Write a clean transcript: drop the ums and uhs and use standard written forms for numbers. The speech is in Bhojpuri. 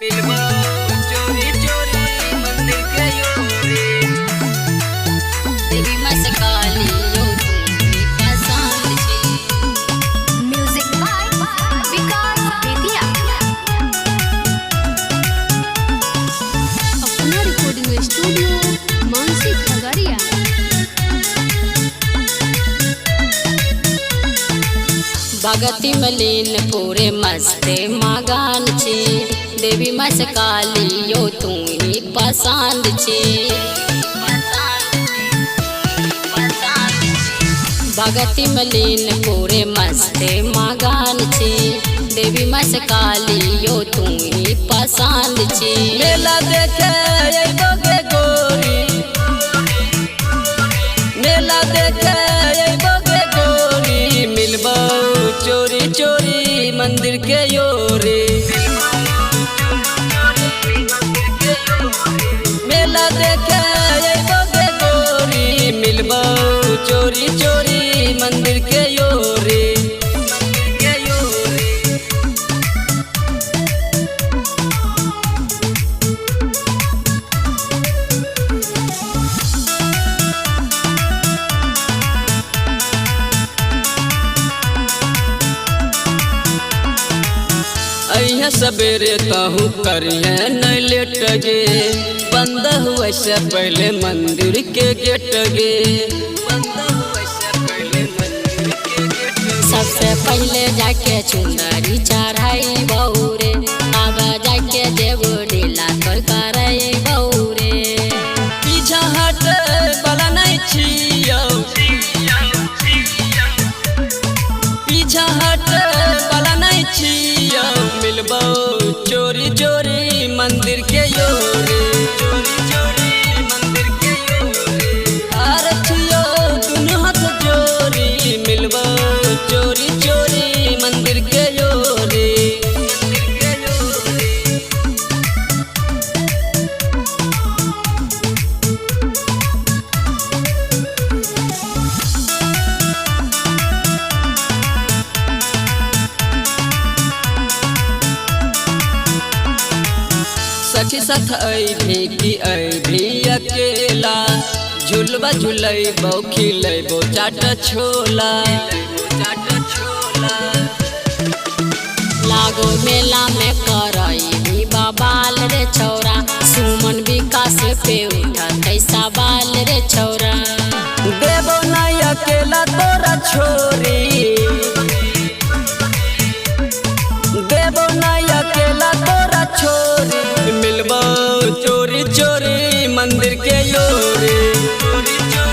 मिलबो चोरी चोरी मंदिर के योरे देवी माँ से काली यो तुम्हें पसंद छी। म्यूजिक बाय विकास बेतिया। अपना रिकॉर्डिंग स्टूडियो मानसी खगड़िया। भगती मलिन पूरे मस्ते मगन छी। देवी माँ से काली यो तुम्हें पसंद छी। भगती मलिन पूरे मस्ते मगन छी। देवी माँ से काली यो तुम्हें पसंद छी। मेला देखे अइबोगे गोरी मेला देखे अइबोगे गोरी मिलबो चोरी चोरी मंदिर के योरे मेला देखे अइबोगे गोरी मिलबो चोरी चोरी मंदिर के योरे अइहे सवेरे तहु करिए नहीं लेट गे बंद हुए से पहले मंदिर के गेट गे बंद हुए से पहले मंदिर के गेट सबसे पहले जाके चुंदरी चढ़ाई बौरे। अब जाके देव ढीला तोर करई बौरे। पीछा हट बला नहीं छियो पीछा हट बला नहीं छियो मिलबो चोरी चोरी मंदिर के योरे चोरी चोरी मंदिर के योरे अरे छियो दुनू हाथ जोरी मिलबो चोरी चोरी मंदिर के योरे मंदिर के योरे सखी साथ अइभी की अइभी अकेला झुलवा झुलैबो खिलैबो चाट छोला लागो मेला में करई भी बबाल रे छौरा। सुमन विकास पे उठा कैसा बाल रे छौरा। देबो नहीं अकेला तोरा छोरी देबो नहीं अकेला तोरा छोरी मिलबो चोरी चोरी मंदिर के योरे चोरी चोरी